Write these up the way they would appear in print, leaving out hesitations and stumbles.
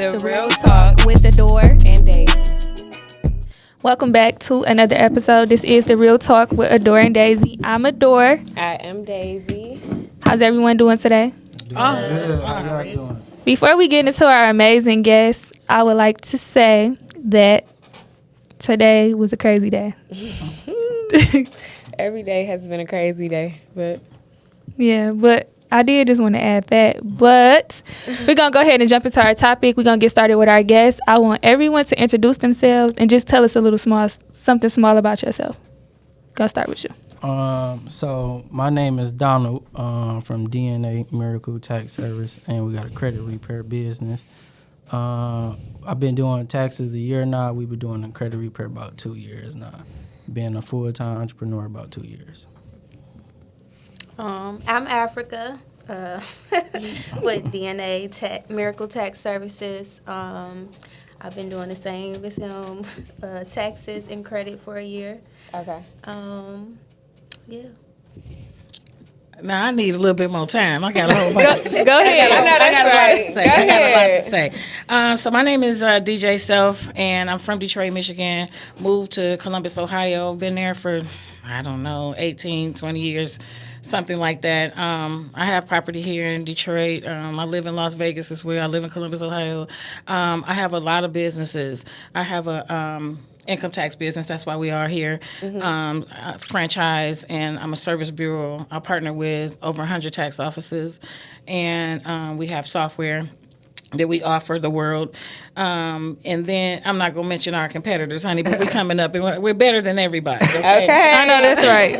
The Real Talk with Adore and Daisy. Welcome back to another episode. This is The Real Talk with Adore and Daisy. I'm Adore. I am Daisy. How's everyone doing today? Awesome. Before we get into our amazing guests, I would like to say that today was a crazy day. Every day has been a crazy day, but I did just want to add that. But we're going to go ahead and jump into our topic. We're going to get started with our guests. I want everyone to introduce themselves and just tell us a little something small about yourself. Gonna start with you. So my name is Donald from DNA Miracle Tax Service, and we got a credit repair business. I've been doing taxes a year now. We've been doing the credit repair about 2 years now. Being a full-time entrepreneur about 2 years. I'm Africa with DNA Miracle Tax Services. I've been doing the same as him, taxes and credit for a year. okay. Yeah. Now, I need a little bit more time. I got a whole bunch of Go ahead. I got a lot to say. Go I got a lot to ahead. say. So my name is DJ Self, and I'm from Detroit, Michigan. Moved to Columbus, Ohio. Been there for, 18, 20 years, something like that. I have property here in Detroit. I live in Las Vegas as well. I live in Columbus, Ohio. I have a lot of businesses. I have a income tax business. That's why we are here. Franchise, and I'm a service bureau. I partner with over 100 tax offices, and we have software that we offer the world. And then I'm not going to mention our competitors, honey, but we're coming up, and we're better than everybody. Okay. I know that's right.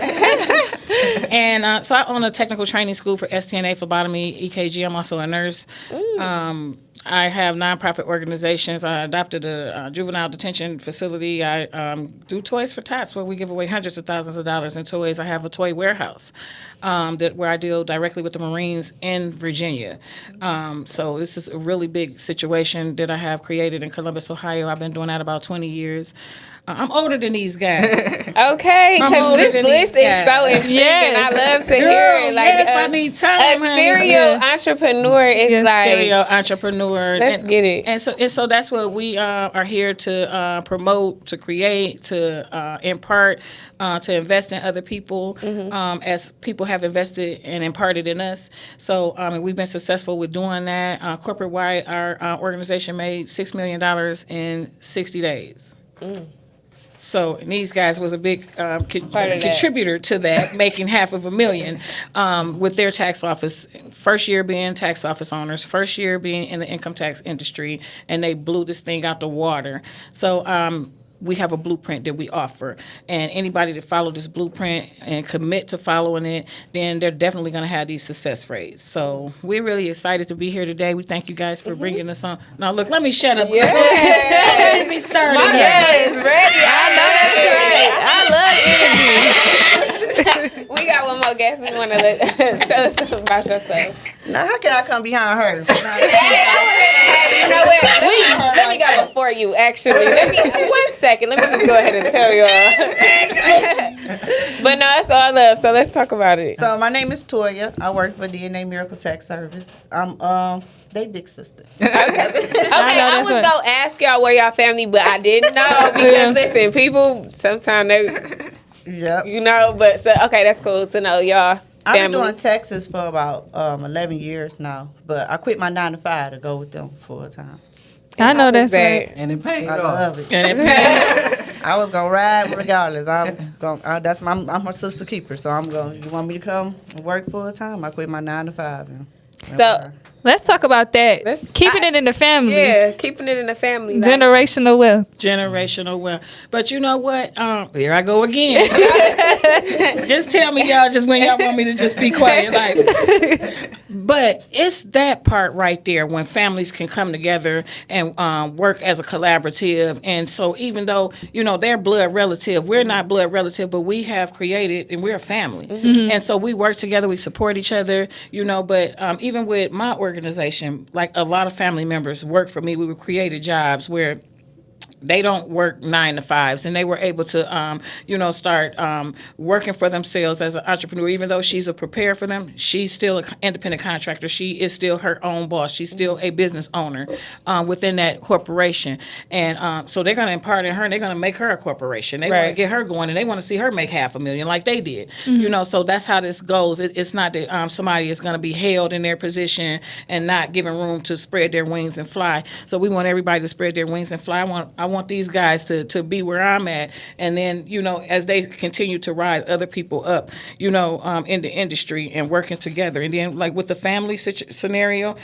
And so I own a technical training school for STNA, phlebotomy, EKG. I'm also a nurse. I have nonprofit organizations. I adopted a juvenile detention facility. I do Toys for Tots, where we give away hundreds of thousands of dollars in toys. I have a toy warehouse where I deal directly with the Marines in Virginia. So this is a really big situation that I have created in Columbus, Ohio. I've been doing that about 20 years. I'm older than these guys. Okay, because this list is so intriguing. Yes. I love to hear it. Like, yes, I need time, a honey. serial entrepreneur is like, Serial entrepreneur. let's get it. And so that's what we are here to promote, to create, to impart, to invest in other people, as people have invested and imparted in us. So we've been successful with doing that. Corporate-wide, our organization made $6 million in 60 days. So and these guys was a big contributor to that, making $500,000 with their tax office. First year being tax office owners, first year being in the income tax industry, and they blew this thing out the water. So we have a blueprint that we offer, and anybody that follow this blueprint and commit to following it, then they're definitely going to have these success rates. So we're really excited to be here today. We thank you guys for bringing us on. Now, look, let me shut up. Let me start it. Yes, ready. I know that's right. I love energy. We got one more guest. We want to tell us something about yourself. Now, how can I come behind her? Hey, you know what? Let me go before you, actually. 1 second. Let me just go ahead and tell y'all. But no, that's all I love, so let's talk about it. So, my name is Toya. I work for DNA Miracle Tax Service. I'm they big sister. Okay, I was going to ask y'all where y'all family, but I didn't know because, listen, people, sometimes they, Yep. you know, but, so, okay, that's cool to know y'all I've family. been doing taxes for about 11 years now, but I quit my 9 to 5 to go with them full time. I know that's right. And it paid I off. love it. And it I was gonna ride regardless. I'm her sister keeper, so I'm going. You want me to come and work full time? I quit my 9 to 5. So, Let's talk about that. Keeping it in the family. yeah, keeping it in the family. Like, Generational wealth. generational wealth. But you know what? Here I go again. Just tell me, y'all, just when y'all want me to just be quiet. But it's that part right there when families can come together and work as a collaborative. And so even though, they're blood relative, we're not blood relative, but we have created, and we're a family. And so we work together, we support each other, but even with my organization, like a lot of family members work for me. We created jobs where They don't work 9 to 5s, and they were able to, start working for themselves as an entrepreneur. Even though she's a preparer for them, she's still an independent contractor. She is still her own boss. She's still a business owner within that corporation. And so they're going to impart in her, and they're going to make her a corporation. They want to get her going, and they want to see her make $500,000 like they did. So that's how this goes. It's not that somebody is going to be held in their position and not given room to spread their wings and fly. So we want everybody to spread their wings and fly. I want these guys to be where I'm at, and then as they continue to rise other people up, in the industry and working together, and then like with the family scenario,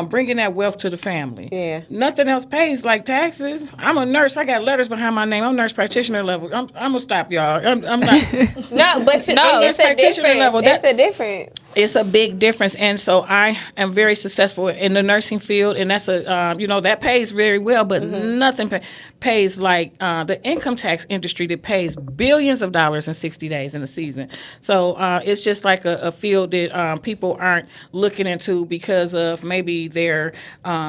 bringing that wealth to the family. Yeah, nothing else pays like taxes. I'm a nurse. I got letters behind my name. I'm nurse practitioner level. I'm gonna stop y'all. I'm not. No, but it's a difference. Level. It's a difference. It's a big difference, and so I am very successful in the nursing field, and that's that pays very well, but nothing pays like the income tax industry that pays billions of dollars in 60 days in a season. So it's just like a field that people aren't looking into because of maybe they're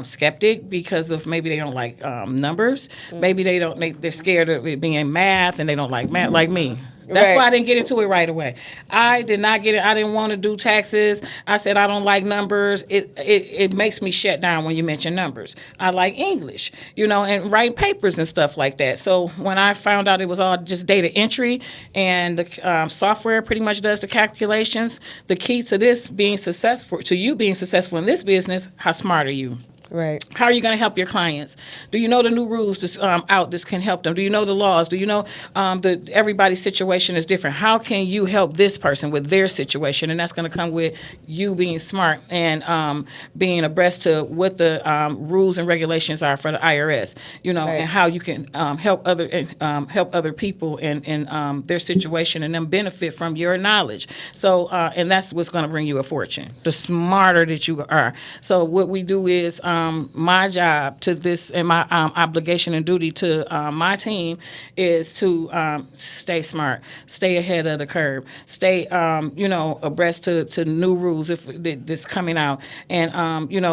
skeptic, because of maybe they don't like numbers, maybe they're scared of it being math, and they don't like math like me. That's why I didn't get into it right away. I did not get it. I didn't want to do taxes. I said I don't like numbers. It makes me shut down when you mention numbers. I like English, and writing papers and stuff like that. So when I found out it was all just data entry and the software pretty much does the calculations, the key to this being successful, to you being successful in this business, how smart are you? Right. How are you going to help your clients? Do you know the new rules that's out that can help them? Do you know the laws? Do you know that everybody's situation is different? How can you help this person with their situation? And that's going to come with you being smart and being abreast to what the rules and regulations are for the IRS. And how you can help other people in their situation and them benefit from your knowledge. So and that's what's going to bring you a fortune. The smarter that you are. So what we do is. My job to this and my obligation and duty to my team is to stay smart, stay ahead of the curve, stay abreast to new rules if that's coming out, and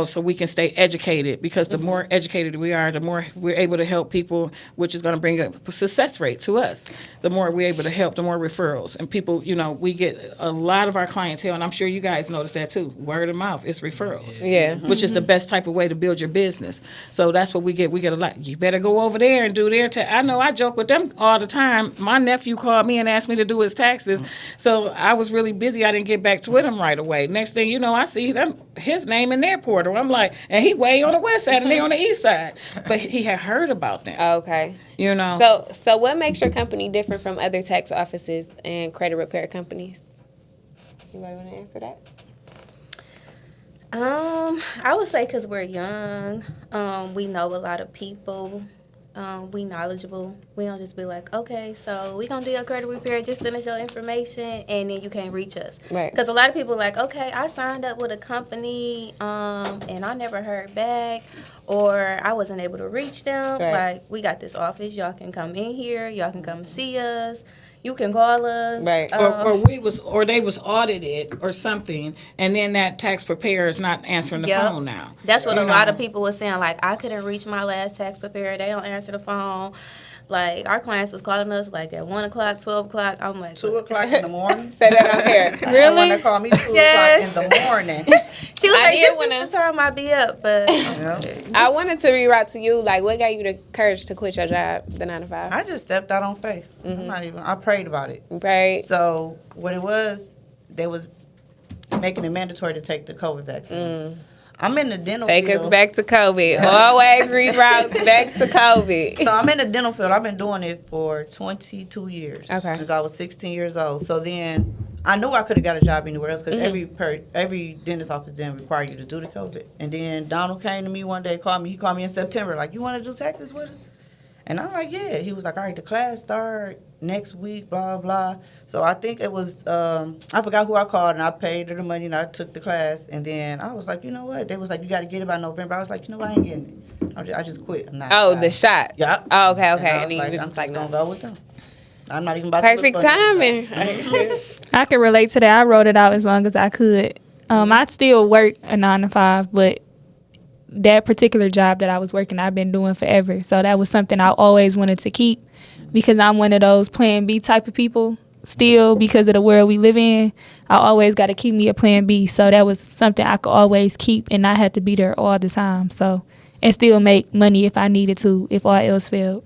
so we can stay educated, because the more educated we are, the more we're able to help people, which is going to bring a success rate to us. The more we're able to help, the more referrals, and people, we get a lot of our clientele, and I'm sure you guys notice that too. Word of mouth is referrals, which is the best type of way to build your business. So that's what we get. We get a lot. You better go over there and do their I know I joke with them all the time. My nephew called me and asked me to do his taxes. So I was really busy. I didn't get back to him right away. Next thing you know, I see his name in their portal. I'm like, and he way on the west side and they on the east side. But he had heard about them. Okay. So what makes your company different from other tax offices and credit repair companies? Anybody want to answer that? I would say because we're young, we know a lot of people, we knowledgeable. We don't just be like, okay, so we gonna do your credit repair, just send us your information, and then you can't reach us. Right. Because a lot of people are like, okay, I signed up with a company, and I never heard back, or I wasn't able to reach them. Right. Like, we got this office, y'all can come in here, y'all can come see us. You can call us. Right. Or they was audited or something, and then that tax preparer is not answering the phone now. That's what a lot of people were saying. Like, I couldn't reach my last tax preparer. They don't answer the phone. Like, our clients was calling us, like, at 1 o'clock, 12 o'clock. I'm like... 2 o'clock in the morning? Say that on here. Really? When they call me 2 o'clock in the morning. She was like, this is the time I be up, but... I wanted to reroute to you, like, what gave you the courage to quit your job, the 9 to 5? I just stepped out on faith. I prayed about it. Right. So, what it was, they was making it mandatory to take the COVID vaccine. I'm in the dental field. Take us back to COVID. Always reroutes back to COVID. So I'm in the dental field. I've been doing it for 22 years. Okay. Since I was 16 years old. So then I knew I could have got a job anywhere else because every dentist office didn't require you to do the COVID. And then Donald came to me one day, called me. He called me in September, like, you want to do taxes with us? And I'm like, yeah. He was like, all right, the class start next week, blah, blah. So I think it was, I forgot who I called, and I paid her the money, and I took the class. And then I was like, you know what? They was like, you got to get it by November. I was like, you know what? I ain't getting it. I just quit. I'm not. The shot. Yeah. Oh, okay. And And I you was just like, I'm like, just no. going to go with them. I'm not even about Perfect to look timing. I can relate to that. I wrote it out as long as I could. I still work a 9 to 5, but that particular job that I was working, I've been doing forever. So that was something I always wanted to keep because I'm one of those plan B type of people still because of the world we live in. I always got to keep me a plan B. So that was something I could always keep and not have to be there all the time. So, and still make money if I needed to, if all else failed.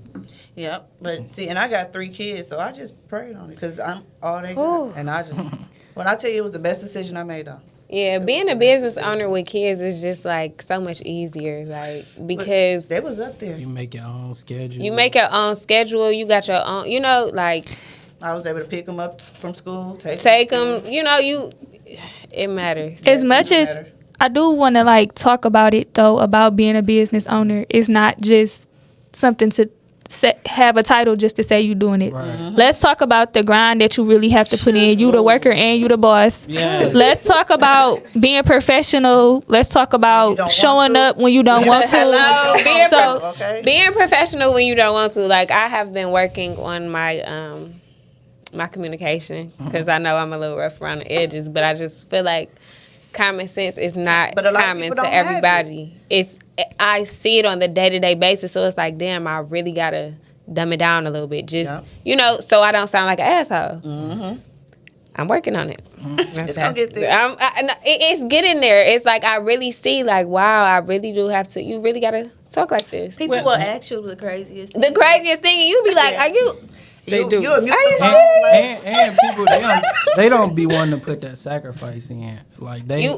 Yep. But see, and I got 3 kids, so I just prayed on it because I'm all they got. And I just, when I tell you it was the best decision I made, though. Yeah, being a business owner with kids is just like so much easier, like because they was up there. You make your own schedule. you make your own schedule. You got your own, you know, like I was able to pick them up from school, take them. You know, it matters. As much as I do want to like talk about it though, about being a business owner, it's not just something to have a title just to say you doing it. Right. Let's talk about the grind that you really have to put in. You the worker and you the boss. Yeah. Let's talk about being professional. Let's talk about showing up when you don't want to. Hello, being professional when you don't want to. Like I have been working on my my communication because I know I'm a little rough around the edges, but I just feel like common sense is not common to everybody. I see it on the day-to-day basis, so it's like, damn, I really gotta dumb it down a little bit, just you know, so I don't sound like an asshole. I'm working on it. It's gonna get there. It's getting there. It's like I really see, like, wow, I really do have to. You really gotta talk like this. People will ask you the craziest. The craziest thing, and you be like, "Are you?" They do. And people they don't be wanting to put that sacrifice in. Like you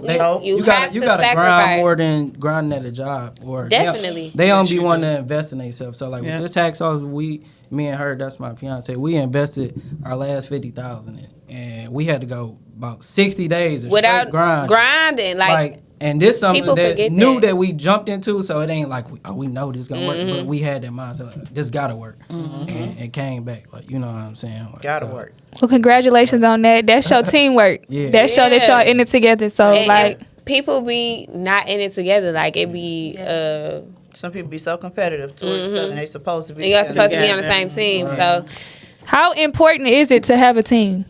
gotta grind more than grinding at a job. Or definitely they don't be wanting to invest in themselves. So like with this tax office, me and her, that's my fiance, we invested our last $50,000 in, and we had to go about 60 days of without grinding. Like and this something that new that we jumped into, so it ain't like we know this is gonna work, but we had that mindset like, this gotta work, and came back, like, you know what I'm saying, like, gotta work. Well, congratulations on that. That's your teamwork. That show that y'all in it together. So and people be not in it together. Like it be some people be so competitive towards stuff, and they supposed to be. You're supposed to be on the same team. Right. So how important is it to have a team?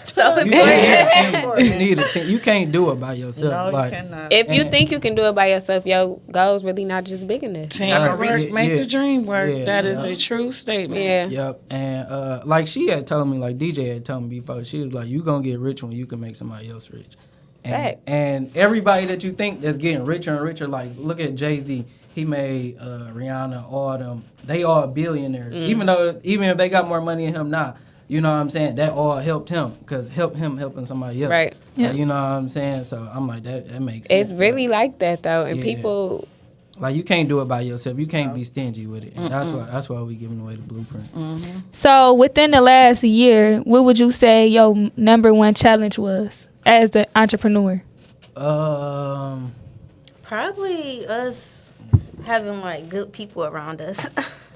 So you need a team. You can't do it by yourself. No, you cannot. If you think you can do it by yourself, your goal's really not just big enough. Teamwork make the dream work. That is a true statement. Yeah. Yep. And like she had told me, like DJ had told me before, she was like, you gonna get rich when you can make somebody else rich. And everybody that you think that's getting richer and richer, like look at Jay-Z. He made Rihanna, all them. They all billionaires. Even if they got more money than him now. You know what I'm saying? That all helped him because helping somebody else. Right. Yeah. Like, you know what I'm saying? So I'm like, that makes sense. It's really like that though, and people. Like you can't do it by yourself. You can't be stingy with it. And that's why we giving away the blueprint. So within the last year, what would you say your number one challenge was as an entrepreneur? Probably us having like good people around us.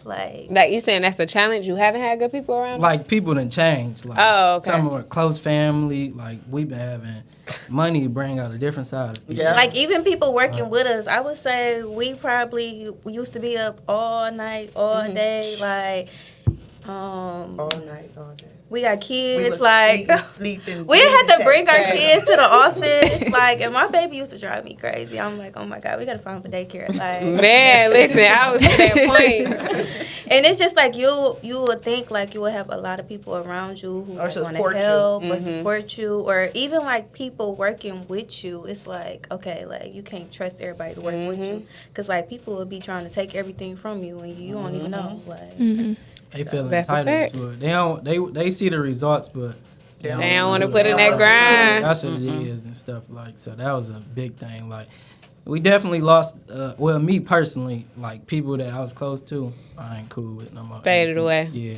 Like you saying that's a challenge? You haven't had good people around? Like people done changed. Like some of our close family, like we've been having money bring out a different side of people. Yeah. Like even people working with us, I would say we probably used to be up all night, all day, like all night, all day. We got kids, we sleeping. We had to bring our kids to the office, like, and my baby used to drive me crazy. I'm like, oh my God, we gotta find them for daycare. Like, man, listen, I was at that point. And it's just like you would think like you would have a lot of people around you who want to help or support you, or even like people working with you. It's like, okay, like you can't trust everybody to work with you, because like people will be trying to take everything from you and you don't even know. Like. They feel entitled to it. They see the results, but they don't want to put in that grind. That's what it is and stuff like. So that was a big thing. Like we definitely lost. Well, me personally, like people that I was close to, I ain't cool with no more. Faded away. Yeah.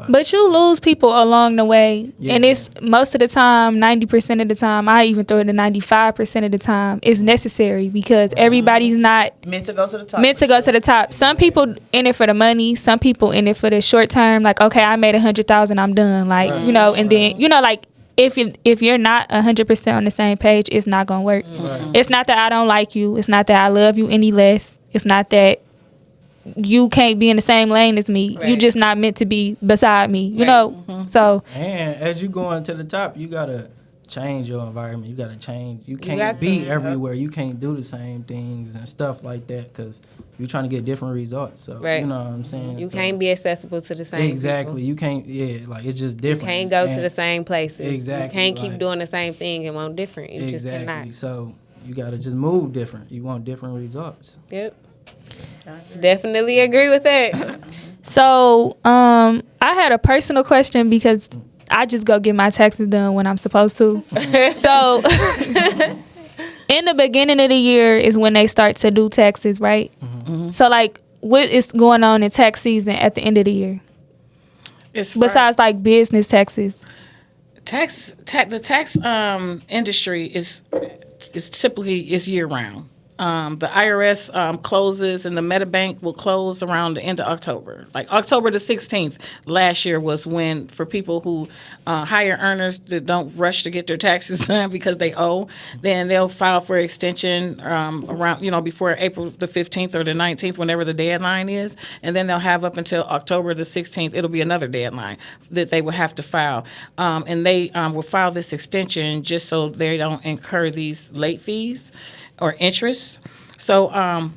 But you lose people along the way, and it's most of the time, 90% of the time, I even throw it to 95% of the time, it's necessary because everybody's not meant to go to the top. Some people in it for the money, some people in it for the short term. Like, okay, I made 100,000, I'm done. Like, you know, and then like if you're not 100% on the same page, it's not gonna work. It's not that I don't like you. It's not that I love you any less. It's not that you can't be in the same lane as me. You just not meant to be beside me, you know. So and as you going to the top, you gotta change your environment. You got to change. You can't be everywhere. You can't do the same things and stuff like that because you're trying to get different results. So you know what I'm saying. You can't be accessible to the same. Exactly. People. You can't. Yeah, like it's just different. You can't go to the same places. Exactly. You can't keep doing the same thing and want different. You just cannot. So you got to just move different. You want different results. Yep. Definitely agree with that. So, I had a personal question because I just go get my taxes done when I'm supposed to. So, in the beginning of the year is when they start to do taxes, right? Mm-hmm. So, like, what is going on in tax season at the end of the year? Besides, like, business taxes. The tax industry is typically year round. The IRS closes and the MetaBank will close around the end of October. Like October the 16th last year was when, for people who higher earners that don't rush to get their taxes done because they owe, then they'll file for extension around, before April the 15th or the 19th, whenever the deadline is. And then they'll have up until October the 16th. It'll be another deadline that they will have to file. And they will file this extension just so they don't incur these late fees or interest. So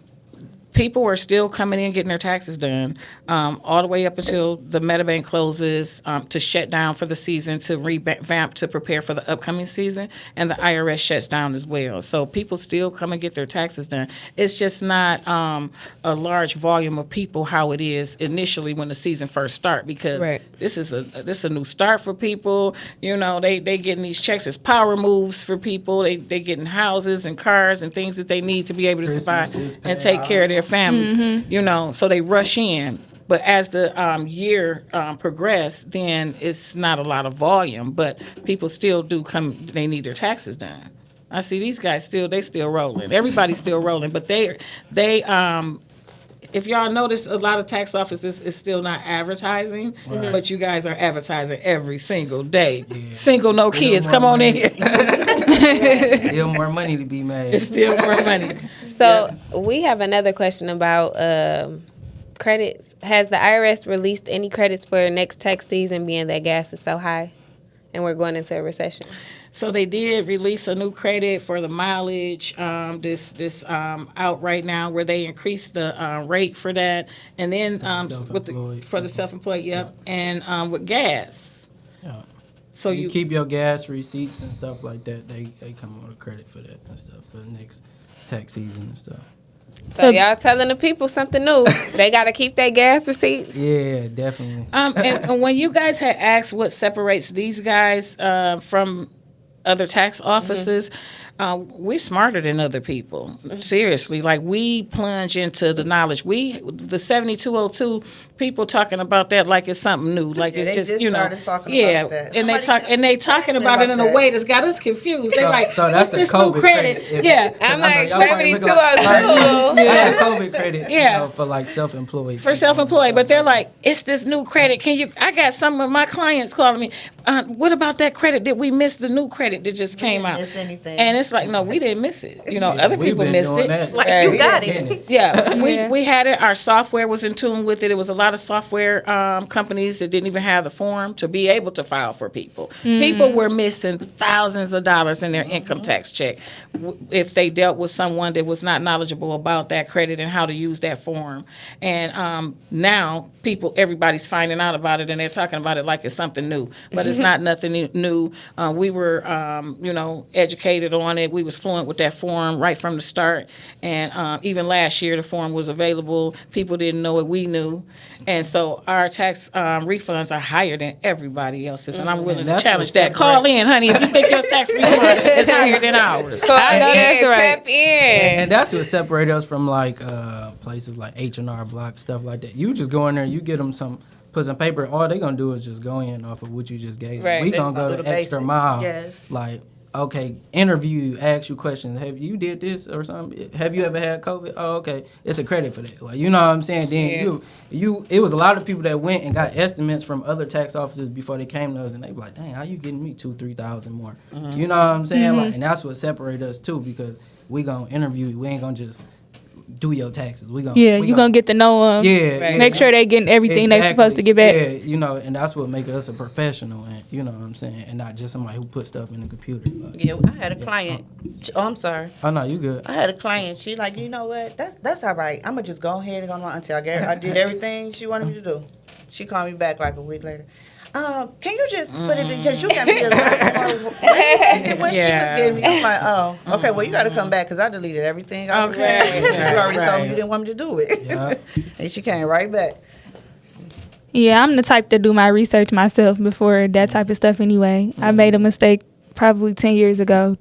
people are still coming in getting their taxes done all the way up until the MetaBank closes to shut down for the season, to revamp, to prepare for the upcoming season, and the IRS shuts down as well. So people still come and get their taxes done. It's just not a large volume of people how it is initially when the season first starts, because this is a new start for people. They getting these checks as power moves for people. They getting houses and cars and things that they need to be able to survive and take care of their families. So they rush in. But as the year progressed, then it's not a lot of volume, but people still do come. They need their taxes done. I see these guys still rolling. Everybody's still rolling, but they if y'all notice, a lot of tax offices is still not advertising, but you guys are advertising every single day. Yeah. Single, no still kids. Come on in here. Still more money to be made. It's still more money. So we have another question about credits. Has the IRS released any credits for next tax season, being that gas is so high and we're going into a recession? So they did release a new credit for the mileage this out right now, where they increased the rate for that, and then for the self-employed, and with gas. Yeah. So you keep your gas receipts and stuff like that. They come with a credit for that and stuff for the next tax season and stuff. So y'all telling the people something new. They got to keep their gas receipts. Yeah, definitely. And when you guys had asked what separates these guys from other tax offices, we're smarter than other people. Seriously, like we plunge into the knowledge. The 7202 people talking about that like it's something new, like it's just started talking about that. And they talking about it in a way that's got us confused. They like, so that's this COVID new credit? I'm like 7202. That's a COVID credit, for like self-employed. For self-employed, but they're like, it's this new credit. I got some of my clients calling me. What about that credit? Did we miss the new credit that just came out? Miss anything? And it's like, no, we didn't miss it. Other people missed it. Like you got it. Yeah, we had it. Our software was in tune with it. It was a lot of software companies that didn't even have the form to be able to file for people. People were missing thousands of dollars in their income tax check if they dealt with someone that was not knowledgeable about that credit and how to use that form. And now everybody's finding out about it, and they're talking about it like it's something new. But it's not nothing new. We were, educated on it. We was fluent with that form right from the start. And even last year, the form was available. People didn't know it. We knew. And so our tax refunds are higher than everybody else's. And I'm willing to challenge that. Call in, honey, if you think your tax refund is higher than ours. Tap in. And that's what separates us from like places like H&R Block, stuff like that. You just go in there, you get them put some paper. All they gonna do is just go in off of what you just gave them. Right. We gonna go the extra mile. Yes. Like, okay, interview you, ask you questions. Have you did this or something? Have you ever had COVID? Oh, okay. It's a credit for that. Like, you know what I'm saying? Then it was a lot of people that went and got estimates from other tax offices before they came to us, and they be like, dang, how you getting me $2,000-$3,000 more? You know what I'm saying? Like, and that's what separates us too, because we gonna interview you. We ain't gonna just do your taxes. We gonna you gonna get to know them. Yeah, Make sure they getting everything they supposed to get back. Yeah, you know, and that's what makes us a professional, and you know what I'm saying, and not just somebody who put stuff in the computer. Like, Yeah, I had a client. I'm sorry. Oh no, you good. I had a client. She like, you know what? That's all right. I'm gonna just go ahead and go on my auntie. I did everything she wanted me to do. She called me back like a week later. Can you just put it because you got me a lot more than what she was giving me. I'm like, oh, okay. Well, you got to come back because I deleted everything. You already told me you didn't want me to do it. Yeah. And she came right back. Yeah, I'm the type to do my research myself before that type of stuff anyway. I made a mistake probably 10 years ago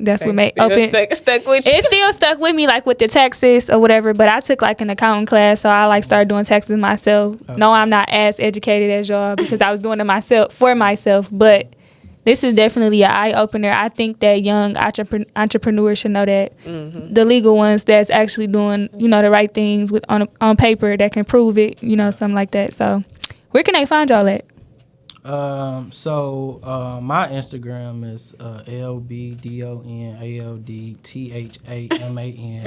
that's what made open. Stuck with you. It still stuck with me, like with the taxes or whatever. But I took like an accounting class, so I like started doing taxes myself. No, I'm not as educated as y'all because I was doing it for myself. But this is definitely an eye opener. I think that young entrepreneurs should know that the legal ones that's actually doing the right things with on paper that can prove it, something like that. So where can they find y'all at? My Instagram is LBDONALDTHAMAN.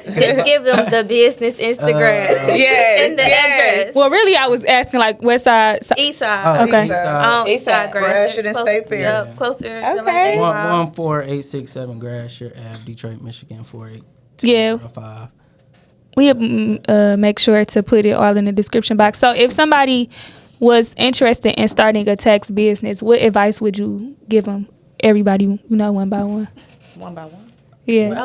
Just give them the business Instagram. And the address. Well, really, I was asking like West Side, East Side. Okay. East Side, Gratiot and State Fair. Yep, closer. Okay. 14867 Gratiot Ave, Detroit, Michigan 48205. We make sure to put it all in the description box. So if somebody was interested in starting a tax business, what advice would you give them? Everybody, one by one. One by one. Yeah, Well,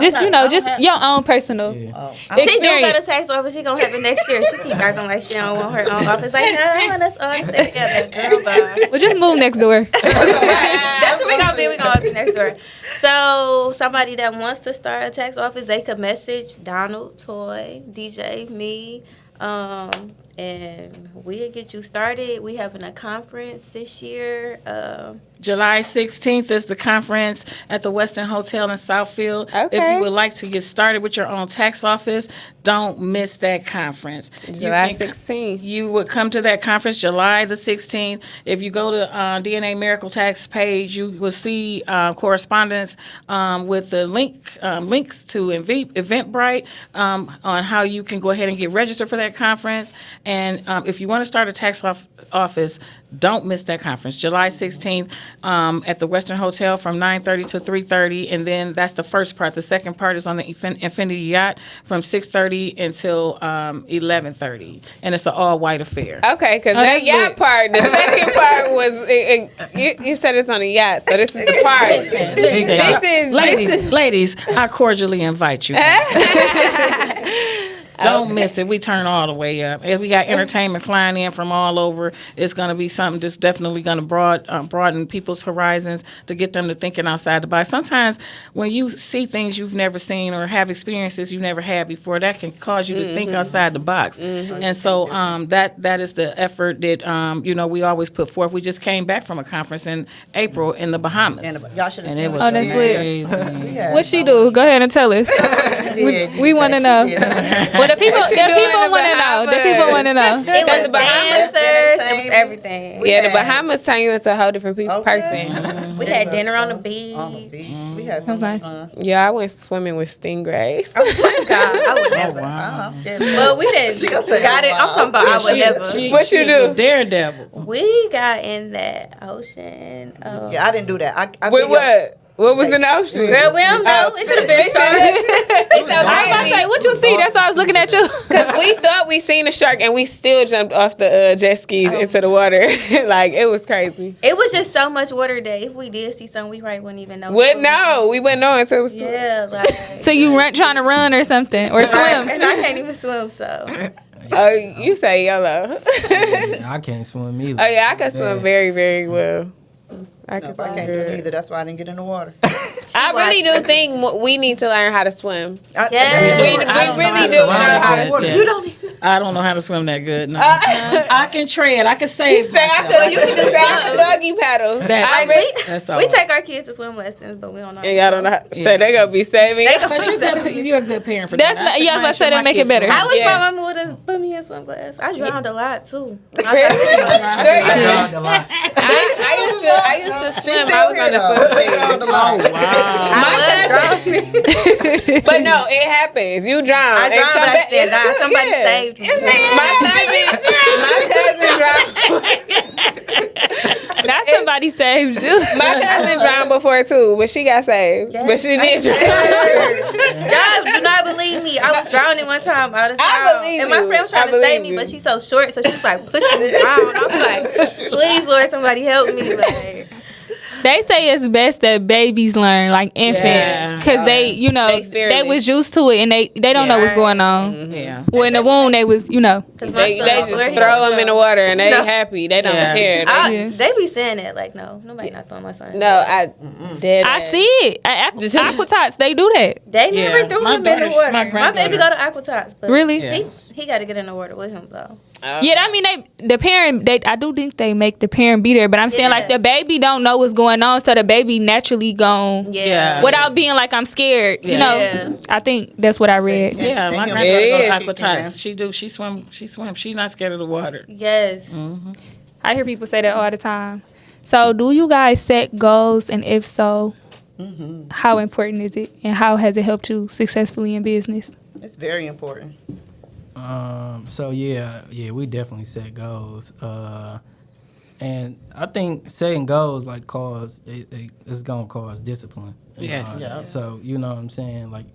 just your own personal. Yeah. She do go to tax office. She gonna have it next year. She keep acting like she don't want her own office. Like, no, I want us all to stay together. Girl, bye. Well, just move next door. That's what we gonna do. We gonna be next door. So somebody that wants to start a tax office, they could message Donald, Toy, DJ, me, and we'll get you started. We having a conference this year. July 16th is the conference at the Westin Hotel in Southfield. Okay. If you would like to get started with your own tax office, don't miss that conference. July 16th. You would come to that conference July the 16th. If you go to DNA Miracle Tax page, you will see correspondence with the links to Eventbrite on how you can go ahead and get registered for that conference. And if you want to start a tax office, don't miss that conference. July 16th at the Westin Hotel from 9:30 to 3:30, and then that's the first part. The second part is on the Infinity Yacht from 6:30 until 11:30, and it's an all-white affair. Okay, because that yacht part, the second part was, you said it's on a yacht, so this is the part. Ladies, I cordially invite you. Don't miss it. We turn all the way up. If we got entertainment flying in from all over, it's going to be something that's definitely going to broaden people's horizons to get them to thinking outside the box. Sometimes when you see things you've never seen or have experiences you've never had before, that can cause you to think outside the box. And so that is the effort that we always put forth. We just came back from a conference in April in the Bahamas. And y'all should have seen it. Oh, that's lit. Yeah. What she do? Go ahead and tell us. We want to know. Well, the people want to know. The people want to know. It was the Bahamas, dancers. It was everything. Yeah, the Bahamas turn you into a whole different person. We had dinner on the beach. We had so much fun. Yeah, I went swimming with stingrays. Oh my God, I would never. I'm scared. Well, we didn't got it. I'm talking about I would never. What you do? Daredevil. We got in that ocean. Yeah, I didn't do that. I With what? What was in the ocean? Girl, we don't know. It could have been sharks. I was about to say, what you see? That's why I was looking at you. Because we thought we seen a shark and we still jumped off the jet skis into the water. Like, it was crazy. It was just so much water that if we did see something, we probably wouldn't even know. We wouldn't know until it was too Yeah, So you trying to run or something or swim? and I can't even swim, so. Oh, you say yellow. I can't swim either. Oh, yeah, I can swim very, very well. I can't do it either. That's why I didn't get in the water. I really do think we need to learn how to swim. Yes. We really do know how to swim. You don't even. I don't know how to swim that good. No. I can tread. I can save myself. You can do buggy paddle. That's all. We take our kids to swim lessons, but we don't know. And y'all don't know how to say they're going to be saving. But you're a good parent for That's that. yeah, I was about to say that make it better. I wish my mama would have Put me in swim class. I drowned a lot too. I drowned a lot. I used to swim. I was on the swim team. Oh wow! But no, it happens. You drown. I drowned, but I still died. Somebody Yeah. saved me. My cousin. Not somebody saved you. My cousin drowned before too, but she got saved. Yes. But she did drown. Y'all do not believe me. I was drowning one time out of town. I believe and my you. friend was trying I to save believe me, but you. she's so short, so she's like pushing me down. I'm like, please, Lord, somebody help me. Like, They say it's best that babies learn, like infants, because they, you know, They fearless. they was used to it and they don't know what's going on. Yeah. Well, in the womb, they was, you know. They just throw them in the water and they happy. They don't care. They be saying that like, no, nobody not throwing my son. No, I did. I see it. Aquatots, they do that. They never threw my him in the daughter- water. my My baby granddaughter. go to Aquatots, but Really? Yeah. he got to get in the water with him though. Yeah, I mean, the parent, I do think they make the parent be there, but I'm saying like Yeah. the baby don't know what's going on, so the baby naturally gone Yeah. without being like I'm scared. You know, Yeah. I think that's what I read. Yeah, my It granddaughter go is. to Aquatots. She swim. She's not scared of the water. Yes. I hear people say that all the time. So, do you guys set goals, and if so, how important is it, and how has it helped you successfully in business? It's very important. So yeah, we definitely set goals. And I think setting goals like it's gonna cause discipline. Yes. Yeah. So you know what I'm saying, like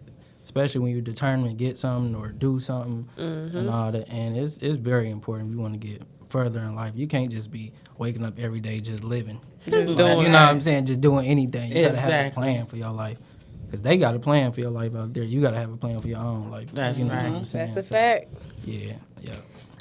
especially when you're determined to get something or do something and all that. And it's very important if you want to get further in life. You can't just be waking up every day just living. Just Like, doing you know that. what I'm saying? Just doing anything. You gotta have a Exactly. plan for your life. Because they got a plan for your life out there. You gotta have a plan for your own life. That's you know right. What I'm saying? That's a So, fact. yeah.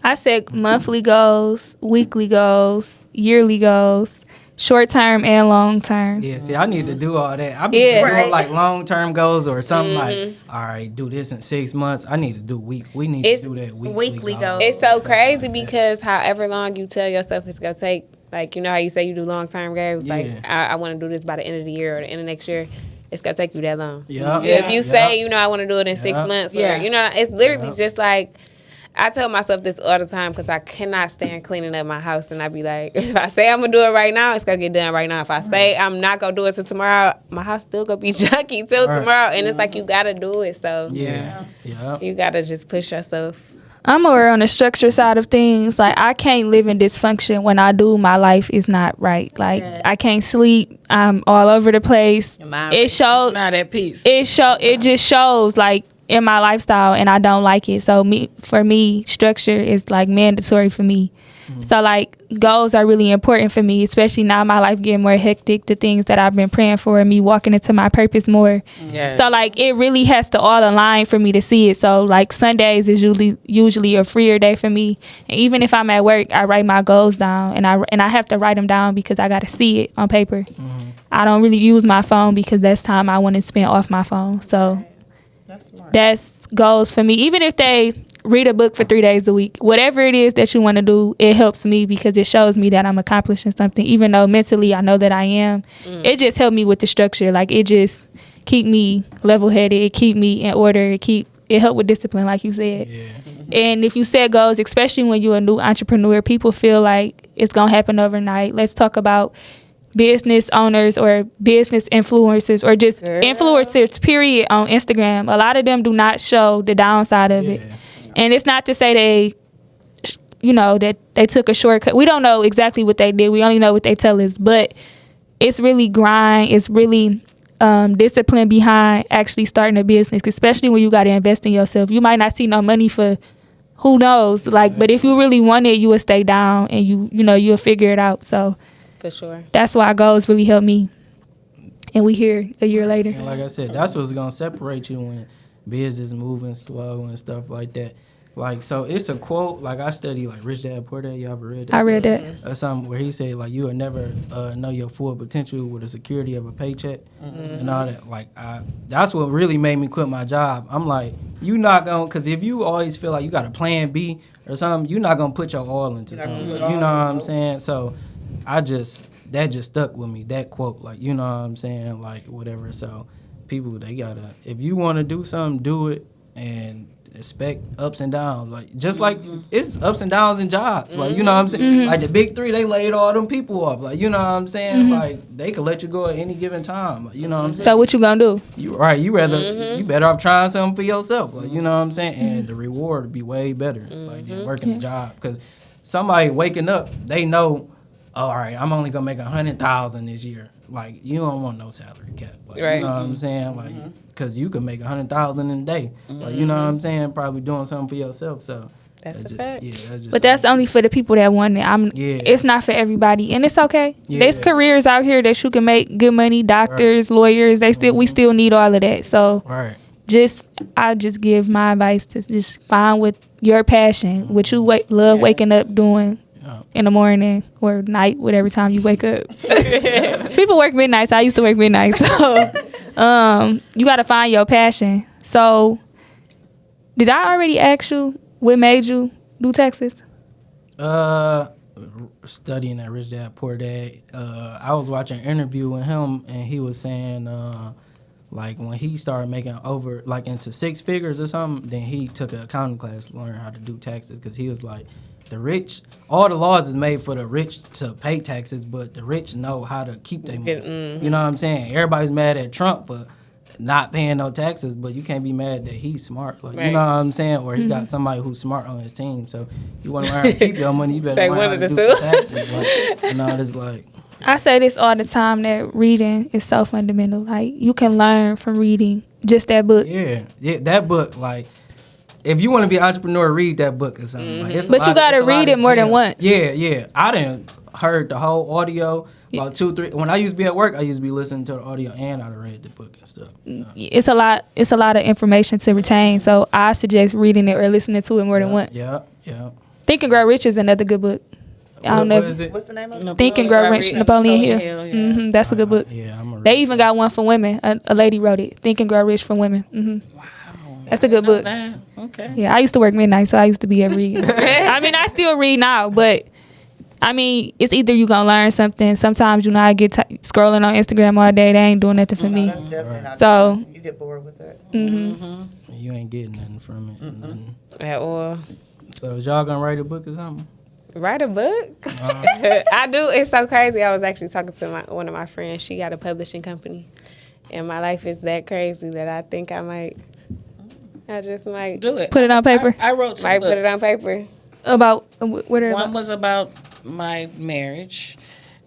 I set monthly goals, weekly goals, yearly goals, short term and long term. Yeah, see, I need to do all that. I be Yeah. doing Right. like long term goals or something like, all right, do this in 6 months. I need to do We need It's to do that weekly goals. It's so crazy because however long you tell yourself it's gonna take, like you know how you say you do long term goals, like Yeah. I want to do this by the end of the year or the end of next year. It's gonna take you that long. Yeah. If you say you know I want to do it in 6 Yeah. months, Yeah. or, you know it's literally Yeah. just like. I tell myself this all the time because I cannot stand cleaning up my house, and I be like, if I say I'm gonna do it right now, it's gonna get done right now. If I say I'm not gonna do it till tomorrow, my house still gonna be junky till Right. tomorrow, and it's like you gotta do it. So Yeah. you gotta just push yourself. I'm more on the structure side of things. Like I can't live in dysfunction. When I do, my life is not right. Like I can't sleep. I'm all over the place. Your mind It shows. Not at peace. It just shows like in my lifestyle, and I don't like it. So for me, structure is like mandatory for me. So like goals are really important for me, especially now my life getting more hectic. The things that I've been praying for, and me walking into my purpose more. Yes. So like it really has to all align for me to see it. So like Sundays is usually a freer day for me. And even if I'm at work, I write my goals down, and I have to write them down because I got to see it on paper. I don't really use my phone because that's time I want to spend off my phone. So That's smart. that's goals for me. Even if they read a book for 3 days a week, whatever it is that you want to do, it helps me because it shows me that I'm accomplishing something. Even though mentally I know that I am, it just helped me with the structure. Like it just keep me level headed. It keep me in order. It help with discipline, like you said. Yeah. And if you set goals, especially when you're a new entrepreneur, people feel like it's gonna happen overnight. Let's talk about business owners or business influencers or just influencers period on Instagram. A lot of them do not show the downside of it. And it's not to say that they took a shortcut. We don't know exactly what they did. We only know what they tell us. But it's really grind. It's really discipline behind actually starting a business, especially when you got to invest in yourself. You might not see no money for who knows. But if you really want it, you will stay down and you'll figure it out. So For sure. that's why goals really helped me. And we here a year later. And like I said, that's what's gonna separate you when business moving slow and stuff like that. Like, so it's a quote, like I study like Rich Dad Poor Dad, y'all ever read that? I read that. Or something where he said like you will never know your full potential with the security of a paycheck and all that. Like that's what really made me quit my job. I'm like, you not gonna, cause if you always feel like you got a plan B or something, you're not gonna put your all into something. You know what I'm saying? So that just stuck with me, that quote, like, you know what I'm saying, like whatever. So people, they gotta, if you want to do something, do it, and expect ups and downs. Like just like it's ups and downs in jobs. Like you know what I'm saying. Like the big three, they laid all them people off. Like you know what I'm saying. Like they could let you go at any given time. Like, you know what I'm saying. So what you gonna do? You right. You rather you better off trying something for yourself. Like you know what I'm saying. And the reward would be way better. Like than working a job because somebody waking up, they know. Oh, all right, I'm only gonna make 100,000 this year. Like you don't want no salary cap. Like, Right. You know what I'm saying. Like. Because you can make 100,000 in a day. Like, you know what I'm saying? Probably doing something for yourself. So That's a just, fact. Yeah, that's just But that's only for the people that want it. It's not for everybody, and it's okay. Yeah. There's careers out here that you can make good money. Doctors, lawyers, we still need all of that. So right. I just give my advice to just find what your passion, what you love waking up doing in the morning or night, whatever time you wake up. People work midnight, so I used to work midnight. So you got to find your passion. So did I already ask you what made you do taxes? Studying at Rich Dad Poor Dad. I was watching an interview with him, and he was saying like when he started making over like into six figures or something, then he took an accounting class to learn how to do taxes because he was like, the rich, all the laws is made for the rich to pay taxes, but the rich know how to keep their money. You know what I'm saying? Everybody's mad at Trump for not paying no taxes, but you can't be mad that he's smart. Like, you know what I'm saying? Or he got somebody who's smart on his team. So you want to learn how to keep your money, you better learn how to do some taxes. Like, you know, it's like... I say this all the time, that reading is so fundamental. Like, you can learn from reading just that book. Yeah, that book, like... If you want to be an entrepreneur, read that book or something. Like, But you got to read it more than once. Yeah. I didn't heard the whole audio about 2-3. When I used to be at work, I used to be listening to the audio and I read the book and stuff. It's a lot of information to retain. So I suggest reading it or listening to it more than once. Yeah. Think and Grow Rich is another good book. I don't know. What's the name of it? Think and Grow Rich, Napoleon Hill. That's a good book. Yeah, I'm They even got one for women. A lady wrote it. Think and Grow Rich for women. Wow. That's a good book. Okay. Yeah, I used to work midnight, so I used to be a reader. I mean, I still read now, but I mean, it's either you gonna learn something. Sometimes, I get scrolling on Instagram all day. They ain't doing nothing for me. That's definitely not So you get bored with that. You ain't getting nothing from it. Nothing. At all. So is y'all gonna write a book or something? Write a book? I do. It's so crazy. I was actually talking to one of my friends. She got a publishing company. And my life is that crazy that I think I just might Do it. put it on paper. I wrote some books. put it on paper. About what are One was about my marriage.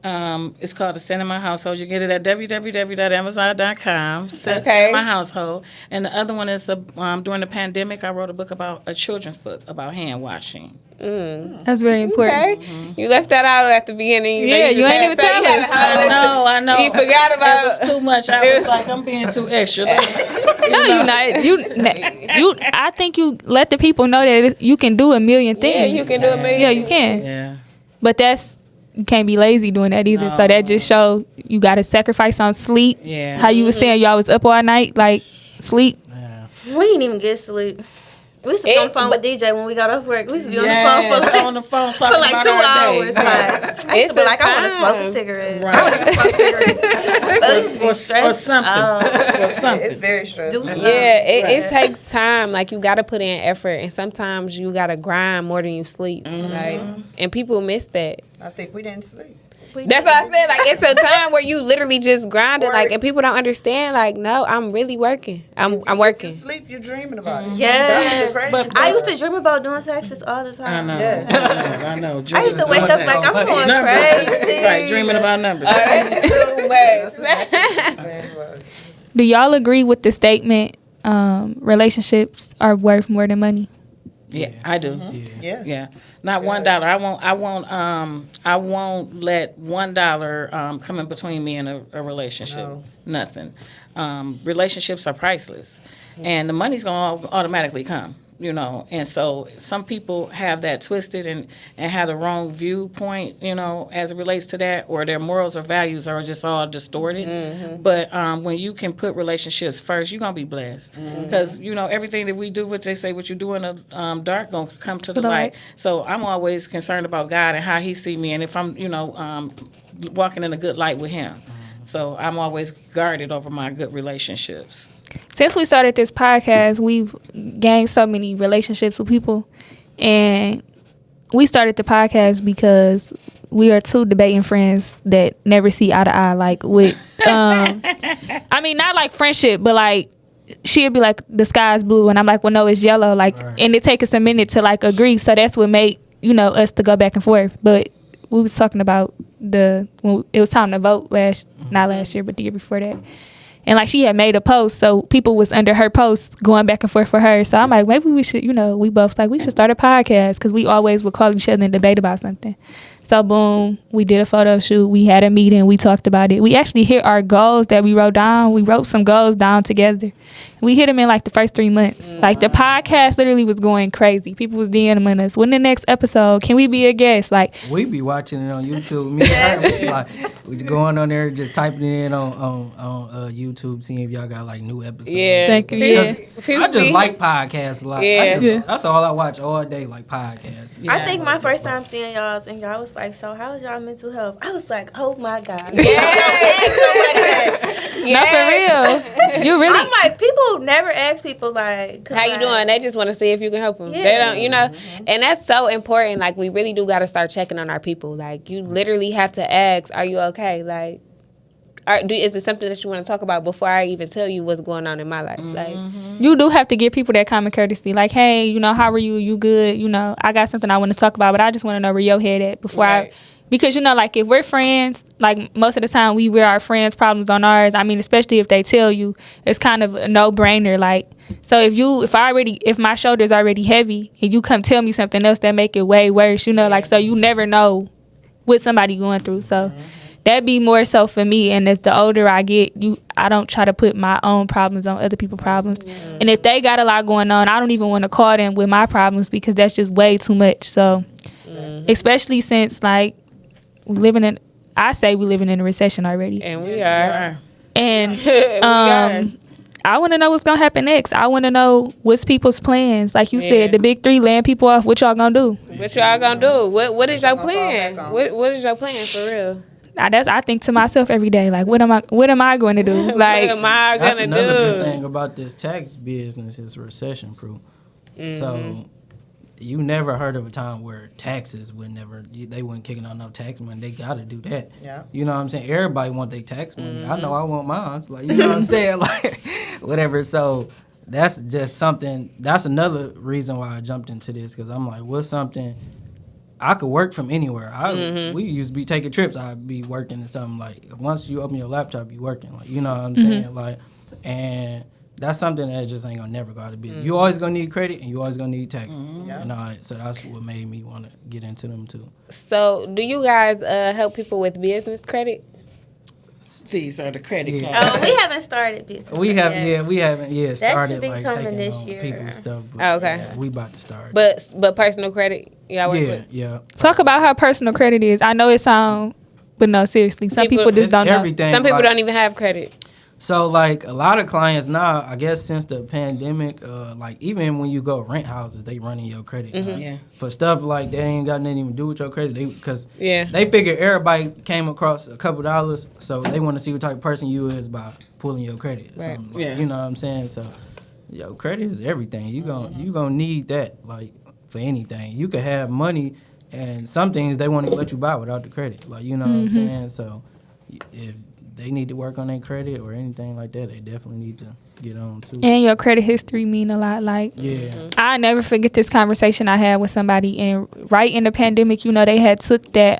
It's called The Sin in My Household. You get it at www.amazon.com. Sin in My Household. And the other one is during the pandemic, I wrote a book a children's book about hand washing. That's very important. Okay. You left that out at the beginning. You ain't even tell us. I know. You forgot about it. Was too much. I was like, I'm being too extra. No, you're not. I think you let the people know that you can do a million things. Yeah, you can do a million. Yeah, you can. Yeah. But you can't be lazy doing that either. So that just show you got to sacrifice on sleep. Yeah. How you was saying y'all was up all night, like sleep. We didn't even get sleep. We used to be on the phone with DJ when we got off work. We used to be on the phone for talking like about 2 our hours. day. Like, I used to be like, I want to smoke a cigarette. Right. I want to smoke a cigarette. I used to be stressed or something. Or something. It's very stressful. Yeah, it takes time. Like, you got to put in effort, and sometimes you got to grind more than you sleep. Like, and people miss that. I think we didn't sleep. That's what I said. Like, it's a time where you literally just grinding. Like, and people don't understand. Like, no, I'm really working. I'm working. You sleep, you're dreaming about it. Yes. But I used to dream about doing taxes all the time. I know. Yes. I know. I used to wake up like I'm going crazy. Right, dreaming about numbers. Too much. Do y'all agree with the statement? Relationships are worth more than money. Yeah, I do. Yeah. Not $1. I won't let $1 come in between me and a relationship. No. Nothing. Relationships are priceless, and the money's gonna automatically come. And so some people have that twisted and have the wrong viewpoint, as it relates to that, or their morals or values are just all distorted. But when you can put relationships first, you're going to be blessed. Because, everything that we do, what they say, what you do in the dark, going to come to the light. So I'm always concerned about God and how he see me, and if I'm, walking in a good light with him. So I'm always guarded over my good relationships. since we started this podcast, we've gained so many relationships with people, and we started the podcast because we are two debating friends that never see eye to eye. Like with, I mean, not like friendship, but like she'd be like, the sky's blue, and I'm like, well, no, it's yellow. Like, right. And it takes us a minute to like agree. So that's what made us to go back and forth. But we was talking about when it was time to vote not last year, but the year before that. And like she had made a post, so people was under her post going back and forth for her. So I'm like, maybe we should, we both like we should start a podcast because we always would call each other and debate about something. So boom, we did a photo shoot. We had a meeting. We talked about it. We actually hit our goals that we wrote down. We wrote some goals down together. We hit them in like the first 3 months. Like the podcast literally was going crazy. People was DMing us. When the next episode? Can we be a guest? Like we be watching it on YouTube. Me and her, like we going on there, just typing it in on YouTube, seeing if y'all got like new episodes. Yeah, thank you. Yeah, I just like podcasts a lot. Yeah, that's all I watch all day, like podcasts. Yeah. I think my first time seeing y'all and y'all was like, so how is y'all mental health? I was like, oh my God. Yeah, for real. You really? I'm like, people never ask people like, how you doing? They just want to see if you can help them. Yeah. They don't, and that's so important. Like we really do got to start checking on our people. Like you literally have to ask, are you okay? Like, is it something that you want to talk about before I even tell you what's going on in my life? Like, you do have to give people that common courtesy. Like, hey, how are you? You good? I got something I want to talk about, but I just want to know where your head at before because, like, if we're friends, like, most of the time we wear our friends' problems on ours. I mean, especially if they tell you, it's kind of a no-brainer. Like, so if my shoulder's already heavy and you come tell me something else that make it way worse, like, so you never know what somebody going through. So that'd be more so for me. And as the older I get, I don't try to put my own problems on other people's problems. And if they got a lot going on, I don't even want to call them with my problems because that's just way too much. So, especially since, like, we living in a recession already. And we are. And I want to know what's going to happen next. I want to know what's people's plans. Like you said, the big three laying people off. What y'all going to do? What y'all going to do? What is your plan? What is your plan for real? I think to myself every day, like, what am I going to do? Like, what am I going to do? That's another good thing about this tax business is recession proof. So you never heard of a time where taxes they wouldn't kicking on no tax money. They got to do that. Yeah. You know what I'm saying? Everybody want their tax money. I know I want mine. Like, you know what I'm saying? Like, whatever. So that's just something. That's another reason why I jumped into this because I'm like, what's something I could work from anywhere. We used to be taking trips. I'd be working or something. Like, once you open your laptop, you working. Like, you know what I'm saying? Like, and that's something that just ain't gonna never go out of business. You always gonna need credit and you always gonna need taxes and all that. So that's what made me want to get into them too. So do you guys help people with business credit? These are the credit cards. We haven't started business. We haven't that started should be like coming taking this on year. people's stuff. But, we about to start. But personal credit, y'all work with? Yeah. Talk about how personal credit is. I know it sounds, but no, seriously, some people just don't know. Some people don't even have credit. So, like, a lot of clients now, I guess since the pandemic, like, even when you go rent houses, they running your credit. For stuff like that ain't got nothing to do with your credit. Because they figure everybody came across a couple dollars, so they want to see what type of person you is by pulling your credit. Right. Like, you know what I'm saying? So, credit is everything. You gonna need that, like, for anything. You could have money, and some things they won't even let you buy without the credit. Like, you know what I'm saying? So, if they need to work on their credit or anything like that, they definitely need to get on too. And your credit history mean a lot. Like, I never forget this conversation I had with somebody, and right in the pandemic, they had took that,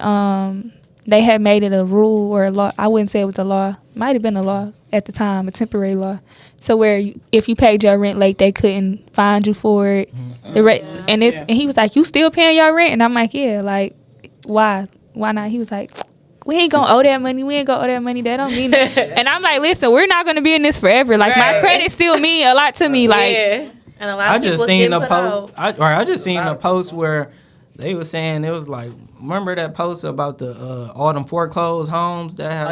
they had made it a rule or a law. I wouldn't say it was a law. Might have been a law at the time, a temporary law. So where if you paid your rent late, they couldn't fine you for it. And he was like, "You still paying your rent?" And I'm like, "Yeah." Like, why? Why not? He was like, we ain't gonna owe that money. We ain't gonna owe that money. That don't mean that. And I'm like, listen, we're not gonna be in this forever. Like, my credit still mean a lot to me. Like, and a lot of I just seen a post. I just seen a post where they was saying it was like, remember that post about the all them foreclosed homes that have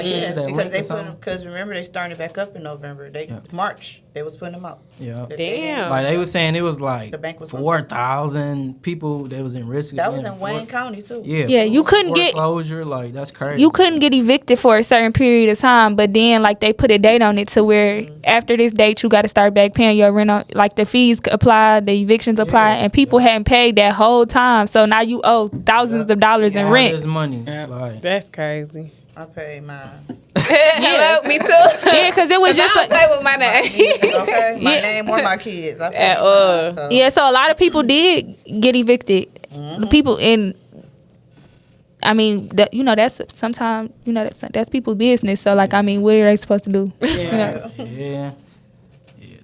because remember they started back up in November. March They was putting them out. Yeah. Damn. Like they was saying it was like The bank was 4,000 people that was in risk. That was in Wayne County too. Yeah. Yeah, you couldn't get foreclosure. Like that's crazy. you couldn't get evicted for a certain period of time, but then like they put a date on it to where after this date you got to start back paying your rent on, like the fees apply, the evictions apply, and people hadn't paid that whole time, so now you owe thousands of dollars in All rent. this money. Like, That's crazy. I paid mine. Hello, me too. Yeah, because it was just I don't like play with my name. Okay, my Yeah. name or my kids. I paid At mine, all. so. yeah, so a lot of people did get evicted. The people in, I mean, that's sometimes that's people's business. So like, I mean, what are they supposed to do? Yeah. yeah.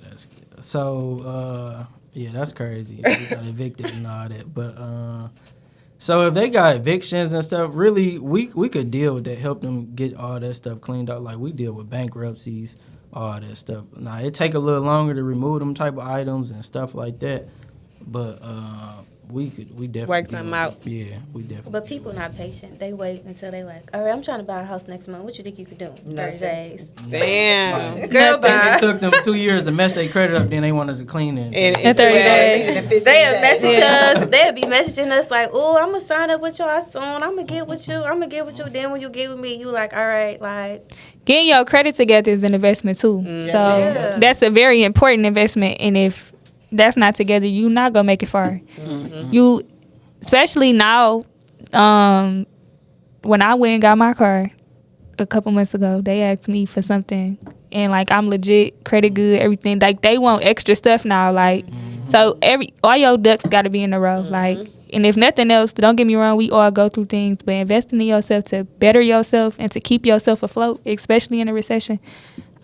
That's so. Yeah, that's crazy. They got evicted and all that, but so if they got evictions and stuff, really, we could deal with that, help them get all that stuff cleaned up. Like we deal with bankruptcies, all that stuff. Now it take a little longer to remove them type of items and stuff like that, but we definitely Work deal something with out. it. Yeah, we definitely. But people not patient. They wait until they like, all right, I'm trying to buy a house next month. What you think you could do? 30 Nothing. days. Damn. Girl, I think bye. it took them 2 years to mess their credit up. Then they want us to clean it. In 30 days. Even in 15 They'll days. message us. They'll be messaging us like, oh, I'm going to sign up with y'all soon. I'm going to get with you. I'm going to get with you. Then when you get with me, you like, all right, like. Getting your credit together is an investment too. So Yeah. that's a very important investment. And if that's not together, you're not gonna make it far. You, especially now, when I went and got my car a couple months ago, they asked me for something, and like I'm legit credit good, everything. Like they want extra stuff now. Like so all your ducks got to be in a row. Like. And if nothing else, don't get me wrong, we all go through things, but investing in yourself to better yourself and to keep yourself afloat, especially in a recession,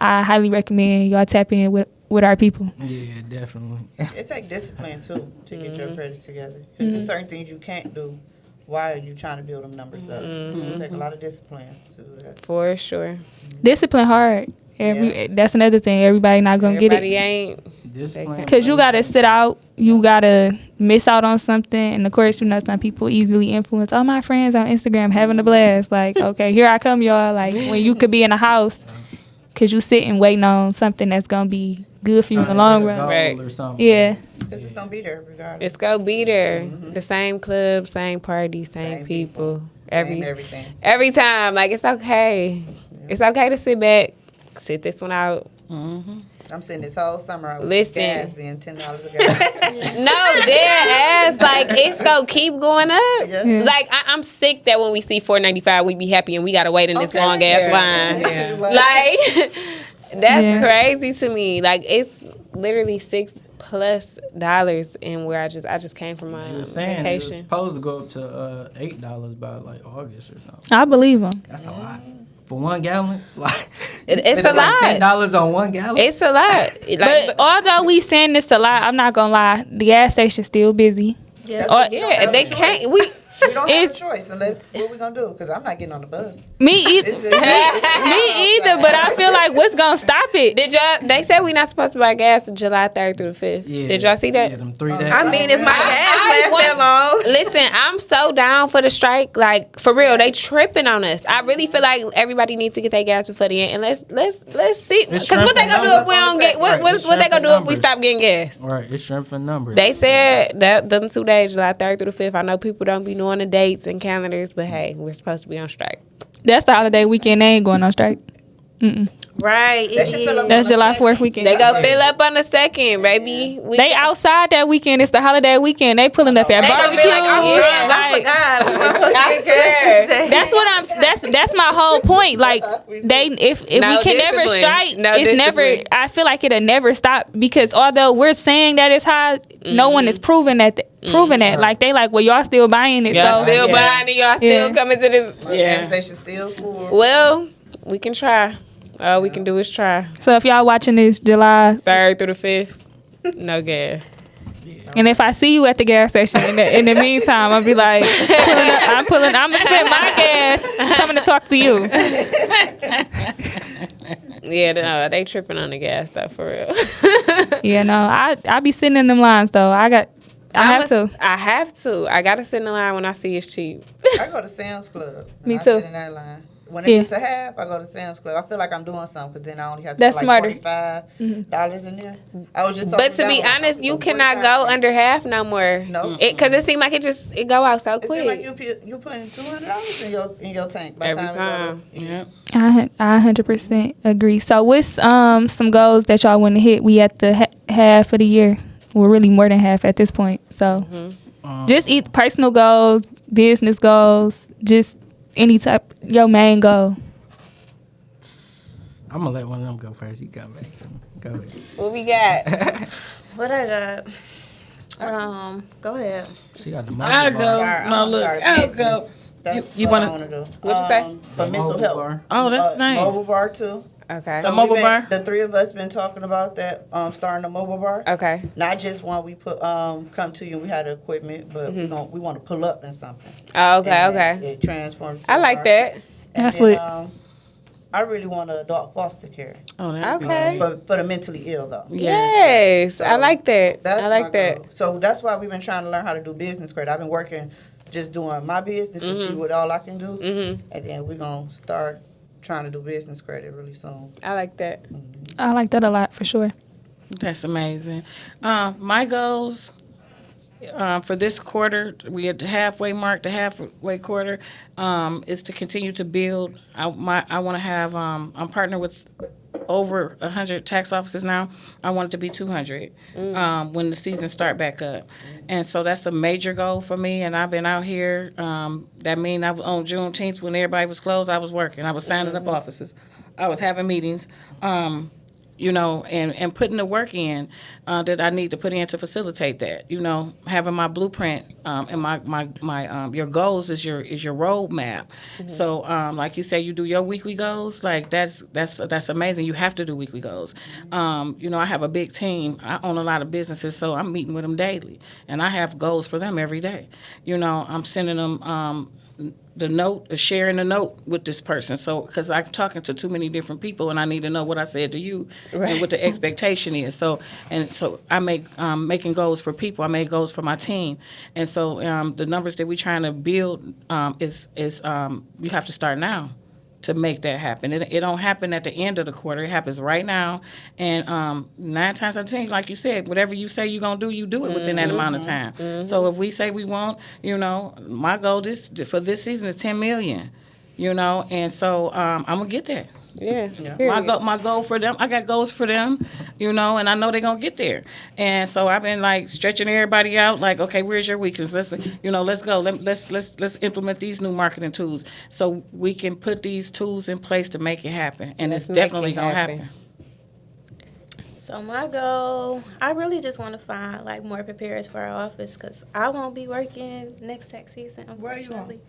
I highly recommend y'all tap in with our people. Yeah, definitely. It takes discipline too to get your credit together. Because there's certain things you can't do. Why are you trying to build them numbers up? It take a lot of discipline to do that. For sure. Discipline hard. That's another thing. Everybody not gonna Everybody get it. ain't. Discipline. Cause you gotta sit out, you gotta miss out on something, and of course, some people easily influence. All my friends on Instagram having a blast. Like, okay, here I come, y'all. Like when you could be in a house, cause you sitting waiting on something that's gonna be good for you in the long run. Right. Or something. Yeah, Because it's going to be there regardless. It's gonna be there. The same club, same party, same people. Same everything. Every time. Like it's okay. It's okay to sit back, sit this one out. I'm sitting this whole summer out with Listen. gas being $10 a gallon. No, dead ass. Like it's gonna keep going up. Yeah. Like I'm sick that when we see $4.95, we be happy and we gotta wait in this Okay. long ass line. Yeah. Like that's Yeah. crazy to me. Like it's literally $6+ and where I just came from my They were saying it was vacation. supposed to go up to $8 by like August or something. I believe them. That's a lot for 1 gallon. Like It's spending a lot. like $10 on 1 gallon. It's a lot. But although we saying this a lot, I'm not gonna lie. The gas station's still busy. Yeah, Or- yeah, they can't. We we don't have a It's- choice unless what we going to do? Because I'm not getting on the bus. Me either. It's just- Me either. But I feel like what's gonna stop it? did y'all? They said we not supposed to buy gas July 3rd through the 5th. Yeah, Did y'all see that? Yeah, them 3 days. I mean, if my I gas lasts that long. Listen, I'm so down for the strike. Like for real, they tripping on us. I really feel like everybody needs to get their gas before the end. And let's see. Because what they gonna do if we don't get? What they gonna do if we stop getting gas? Right, it's shrimp and numbers. They said that them 2 days, July 3rd through the 5th. I know people don't be knowing the dates and calendars, but hey, we're supposed to be on strike. That's the holiday weekend. They ain't going on strike. Right. They should fill up That's on the July second. 4th weekend. They go fill up on the 2nd, baby. They outside that weekend. It's the holiday weekend. They pulling up at They gonna barbecue. be like, I'm Yeah, drunk. I like, forgot. We weren't supposed to I get gas swear. today. that's what I'm. That's my whole point. Like they, if No we can never discipline. strike, No it's never. discipline. I feel like it'll never stop because although we're saying that it's high, no one is proving that. Proving that. Like they like, well, y'all still buying it. Y'all so still buying it. Y'all still Yeah. coming to this. Gas station still full. Well, we can try. All we can do is try. So if y'all watching this July, 3rd through the 5th, no gas. and if I see you at the gas station in the meantime, I'll be like, I'm gonna spend my gas coming to talk to you. Yeah, no, they tripping on the gas stuff for real. Yeah, no, I be sitting in them lines though. I have to. I have to. I gotta sit in the line when I see it's cheap. I go to Sam's Club. And Me I too. sit in that line. when it gets to half, I go to Sam's Club. I feel like I'm doing something because then I only have to That's put like smarter. $45 in there. I was just But to be honest, you cannot go under half no more. No. Because it seemed like it go out so It quick. seems like you putting $200 in your tank by the Every time. time. I 100% agree. So what's some goals that y'all want to hit? We at the half of the year. We're really more than half at this point. So just personal goals, business goals, just any type, your main goal. I'm gonna let one of them go first. You come back to me. Go ahead. What we got? What I got? Go ahead. She got the I'll mobile go. bar. No, look, I'll go. That's You what wanna- I want to do. What'd you say? For The mental mobile health. bar. Oh, that's nice. Mobile bar too. Okay. A mobile we bar? The three of us been talking about that. Starting a mobile bar. Okay. Not just when we put come to you and we had the equipment, but we want to pull up in something. Oh, okay, And okay. It transforms. to I a like bar. that. And That's then, lit. I really want to adult foster care Oh, that'd be Okay. for the mentally ill though. Yes, I So, like that. That's I like my that. goal. So that's why we've been trying to learn how to do business credit. I've been working, just doing my business to see what all I can do, and then we're gonna start trying to do business credit really soon. I like that. I like that a lot for sure. That's amazing. My goals for this quarter, we at the halfway mark, the halfway quarter, is to continue to build. I want to have. I'm partnered with over 100 tax offices now. I want it to be 200 when the season start back up, and so that's a major goal for me. And I've been out here. That means I was on Juneteenth when everybody was closed. I was working. I was signing up offices. I was having meetings. And putting the work in that I need to put in to facilitate that. Having my blueprint and my your goals is your roadmap. So like you say, you do your weekly goals. Like that's amazing. You have to do weekly goals. I have a big team. I own a lot of businesses, so I'm meeting with them daily, and I have goals for them every day. I'm sending them. Sharing the note with this person. So, because I'm talking to too many different people, and I need to know what I said to you and what the expectation is. So I make making goals for people. I make goals for my team, and so the numbers that we're trying to build is you have to start now to make that happen. It don't happen at the end of the quarter. It happens right now. And 9 times out of 10, like you said, whatever you say you're going to do, you do it within that amount of time. So if we say we want, my goal for this season is 10 million, and so I'm going to get there. Yeah. My goal for them, I got goals for them, and I know they're gonna get there. And so I've been like stretching everybody out, like, okay, where's your weakness? Let's go. Let's implement these new marketing tools so we can put these tools in place to make it happen. And it's definitely gonna happen. So my goal, I really just want to find like more preparers for our office because I won't be working next tax season, unfortunately.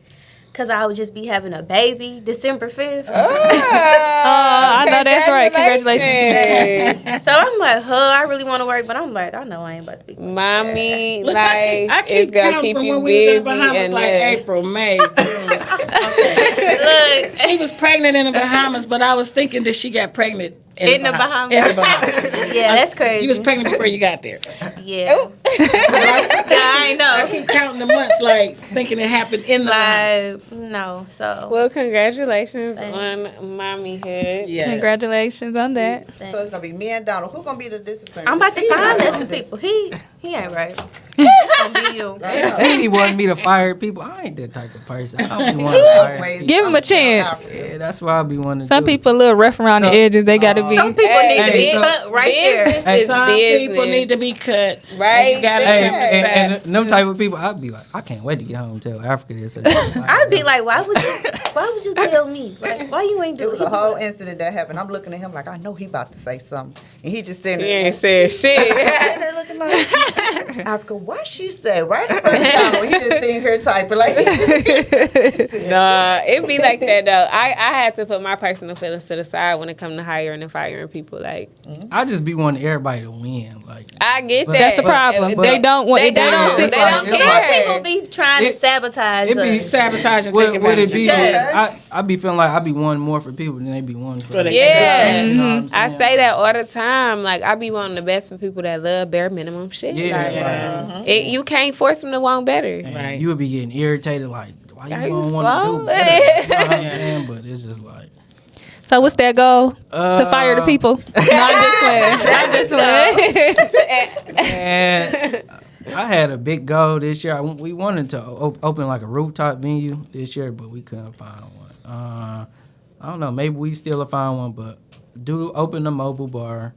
Because I would just be having a baby December 5th. I know that's right. Congratulations. So I'm like, I really want to work, but I'm like, I know I ain't about to be. Mommy Look, life I is keep gonna counting keep from you when we was in busy the Bahamas, and like April, May, June. Look, She was pregnant in the Bahamas, but I was thinking that she got pregnant in the Bahamas. In the Bahamas. yeah, that's crazy. You was pregnant before you got there. Yeah. I know. I keep counting the months, like thinking it happened in the Bahamas. No, so. Well, congratulations on mommyhood. Yeah. Congratulations on that. So it's gonna be me and Donald. Who's gonna be the disciplinary? I'm about to find us some people. He ain't right. It's gonna be you. They wanted me to fire people. I ain't that type of person. I don't be wanting to fire people. Give him a chance. Yeah, that's why I be wanting to Some do. people a little rough around the edges. They got to be. Some people need to be Hey, cut right there. Business is Some business. people need to be cut. Right. You gotta Hey, trim it back. and them type of people, I'd be like, I can't wait to get home and tell Africa this. I'd be like, why would you tell me? Like, why you ain't It do was it? a whole incident that happened. I'm looking at him like, I know he about to say something, and he just sitting You there. ain't said shit. Sitting there looking like, Africa, what she said right in front of Donald. He just sitting here typing like. Nah, it be like that though. I had to put my personal feelings to the side when it come to hiring and firing people. Like, I just be wanting everybody to win. Like, I get that. That's the problem. But- they don't want. They They don't. don't. sit They for it. don't It's care. People be trying to It- sabotage it be us. Sabotage and take Would advantage. it be? Yes. I be feeling like I be wanting more for people than they be wanting for. the- Yeah. You know what I'm I saying? say that all the time. Like, I be wanting the best for people that love bare minimum shit. Yeah, Like, yeah. you can't force them to want better. And Right. you would be getting irritated, like, why Are you you don't want to slow? do better? You know what I'm saying? But it's just like. So what's that goal? To fire the people? No, I'm just playing. And I had a big goal this year. We wanted to open like a rooftop venue this year, but we couldn't find one. I don't know. Maybe we still find one, but open a mobile bar.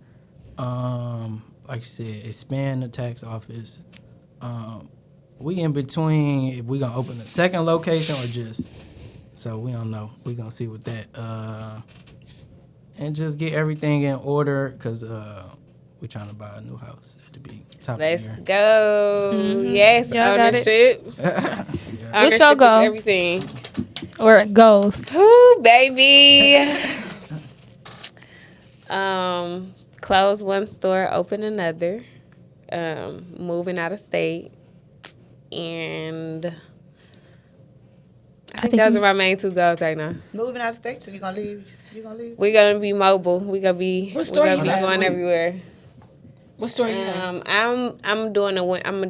Like I said, expand the tax office. We in between if we gonna open a second location or just. So we don't know. We gonna see with that. And just get everything in order because we're trying to buy a new house at the top Let's of the year. go. Mm-hmm. Yes, Y'all got ownership. Yeah. What's your Ownership goal? is everything. Or goals? Ooh, baby. Close one store, open another. Moving out of state. And I think those are my main two goals right now. Moving out of state, so you gonna leave? You gonna leave? We're gonna be mobile. We're gonna be going everywhere. What store you have? I'm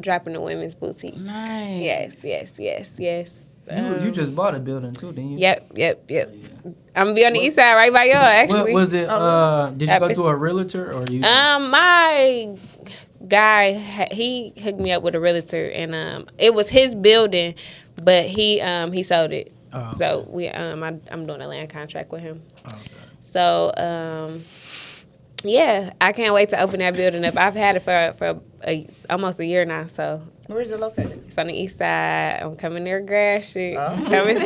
dropping a women's boutique. Nice. Yes. You just bought a building too, didn't you? Yep. I'm gonna be on the east side, right by y'all. Actually, What was it? Did you go through a realtor or you? My guy he hooked me up with a realtor, and it was his building, but he sold it. Oh, okay. So I'm doing a land contract with him. Okay. So yeah, I can't wait to open that building up. I've had it for almost a year now. So Where is it located? it's on the east side. I'm coming near Gratiot. Oh. Coming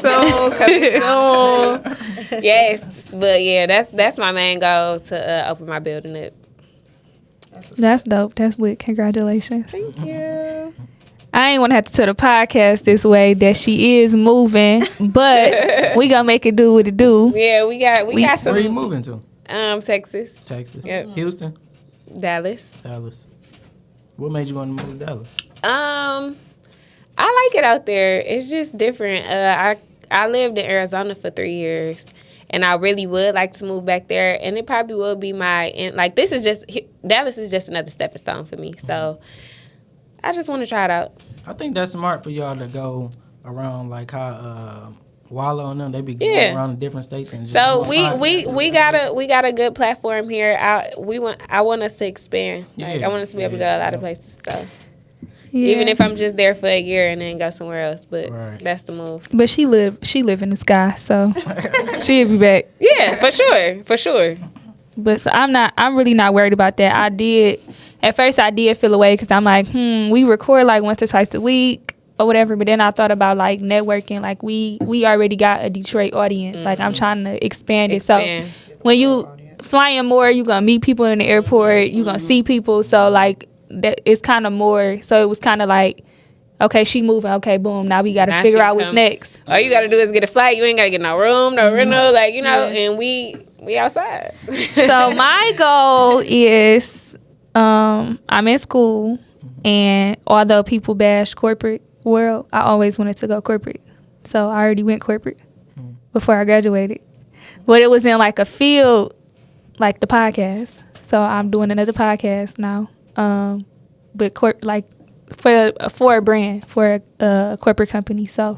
soon. Yes, but yeah, that's my main goal to open my building up. That's dope. That's lit. Congratulations. Thank you. I ain't want to have to tell the podcast this way that she is moving, but we gonna make it do what it do. Yeah, we got some. Where are you moving to? Texas, Texas. Yep. Houston. Dallas. What made you want to move to Dallas? I like it out there. It's just different. I lived in Arizona for 3 years, and I really would like to move back there. And it probably will be Dallas is just another stepping stone for me. So I just want to try it out. I think that's smart for y'all to go around like how Wallow and them, they be going around the different states. And So we got a good platform here. I want us to expand. Like, I want us to be able to go a lot of places. So even if I'm just there for a year and then go somewhere else, but that's the move. But she live in the sky, so she'll be back. Yeah, for sure. But so I'm really not worried about that. At first I did feel away because I'm like, we record like once or twice a week or whatever. But then I thought about like networking. Like we already got a Detroit audience. Like I'm trying to expand it. So when you flying more, you gonna meet people in the airport. You gonna see people. So like that it's kind of more. So it was kind of like, okay, she moving. Okay, boom. Now we got to figure out what's next. All you got to do is get a flight. You ain't got to get no room, no rental. Like, and we outside. So my goal is I'm in school, and although people bash corporate world, I always wanted to go corporate. So I already went corporate before I graduated. But it was in like a field like the podcast. So I'm doing another podcast now. But for a brand, for a corporate company. So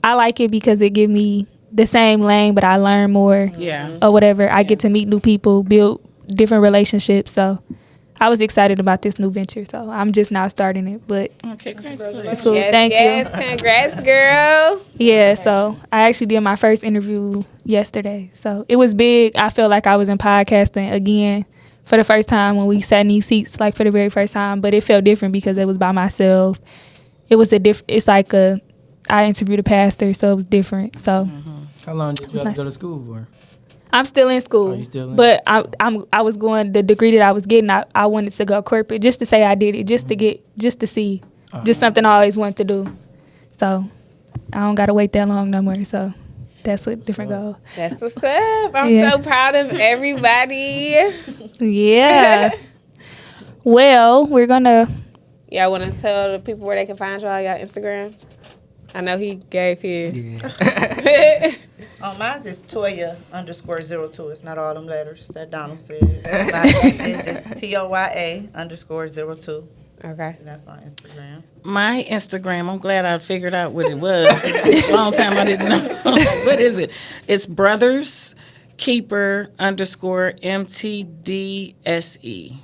I like it because it give me the same lane, but I learn more. Yeah. Or whatever. I get to meet new people, build different relationships. So I was excited about this new venture. So I'm just now starting it. But Okay, congratulations. it's cool. Yes, Thank you. Congrats, girl. Yeah, so I actually did my first interview yesterday. So it was big. I felt like I was in podcasting again for the first time when we sat in these seats, like for the very first time. But it felt different because it was by myself. It was I interviewed a pastor, so it was different. So how long did you have to go to school for? I'm still in school. Oh, you still in? But I was going, the degree that I was getting, I wanted to go corporate just to say I did it, just to see, just something I always wanted to do. So I don't got to wait that long no more. So that's a different goal. That's what's up. I'm so proud of everybody. Yeah. Well, we're going to. Yeah, Y'all want to tell the people where they can find y'all Instagrams? I know he gave his. Yeah. Mine's is Toya _02. It's not all them letters that Donald said. Mine is just Toya _02. Okay. And that's my Instagram. My Instagram, I'm glad I figured out what it was. A long time I didn't know. What is it? It's Brothers Keeper _MTDSE.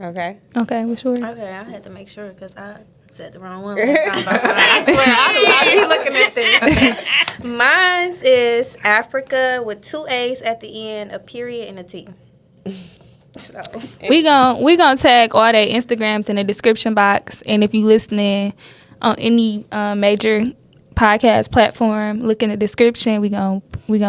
Okay. Okay, what's yours? Okay, I had to make sure because I said the wrong one. I swear, I be looking at this. Mine's is Africa with 2 A's at the end, a period, and a T. So We gonna tag all their Instagrams in the description box, and if you listening on any major podcast platform, look in the description. We gonna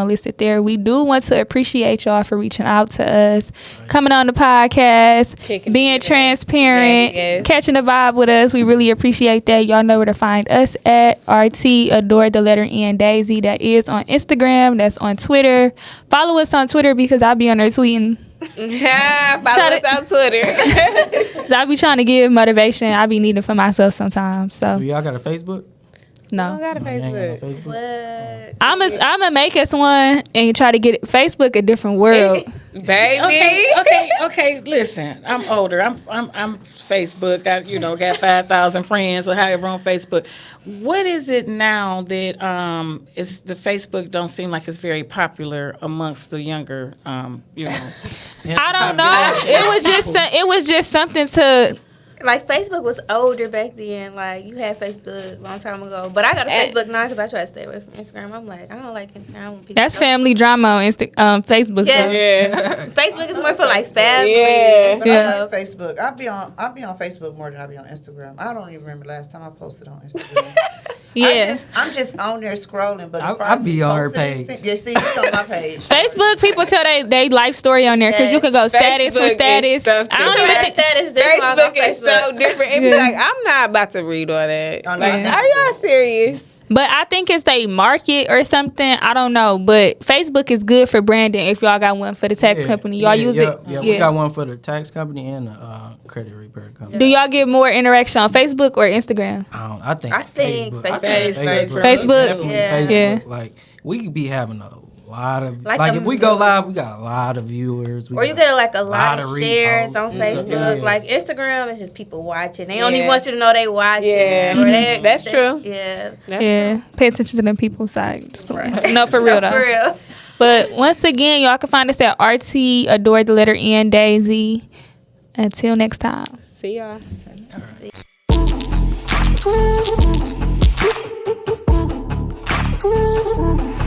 list it there. We do want to appreciate y'all for reaching out to us, coming on the podcast, being transparent, catching a vibe with us. We really appreciate that. Y'all know where to find us at RT Adore the letter N Daisy. That is on Instagram. That's on Twitter. Follow us on Twitter because I'll be on there tweeting. Follow us on Twitter. So I be trying to give motivation. I be needing for myself sometimes. So Do y'all got a Facebook? no. I got a No, you ain't got no Facebook. Facebook? what? I'ma make us one and try to get it. Facebook a different world. Baby. Okay. Listen, I'm older. I'm Facebook. I got 5,000 friends or however on Facebook. What is it now that is the Facebook don't seem like it's very popular amongst the younger I don't know. It was just something to. Like Facebook was older back then. Like you had Facebook a long time ago, but I got a Facebook now because I try to stay away from Instagram. I'm like, I don't like Instagram. When people That's family drama on Facebook. Yes. though. Yeah. Facebook is more for like family. Yeah. and But I stuff. like Facebook. I'll be on Facebook more than I be on Instagram. I don't even remember last time I posted on Instagram. Yeah. I'm just on there scrolling. But as far I as be me on her posting, page. Yeah, see, me on my page. Facebook people tell they life story on there because you can go status for Facebook is status. so I don't even think. Status this long on Facebook is so Facebook. different. It be like, I'm not about to read all that. Oh, no, Like, I think- are y'all serious? But I think it's they market or something. I don't know. But Facebook is good for branding. If y'all got one for the tax company, y'all use it. Yeah, we got one for the tax company and the credit repair company. Do y'all get more interaction on Facebook or Instagram? I think Facebook. Facebook. Facebook. Definitely Yeah. Facebook. Yeah. Like we be having a lot of Like like a if we go live, we got a lot of viewers. Or you get like a lot of shares reposts. on Facebook. Yeah. Like Instagram is just people watching. They don't Yeah. even want you to know they watching. Yeah. Or they, That's true. Yeah. Yeah. Pay attention to them people's side. Just playing. No, for real No, though. for real. But once again, y'all can find us at RT Adore the letter N Daisy. Until next time. See y'all. All right.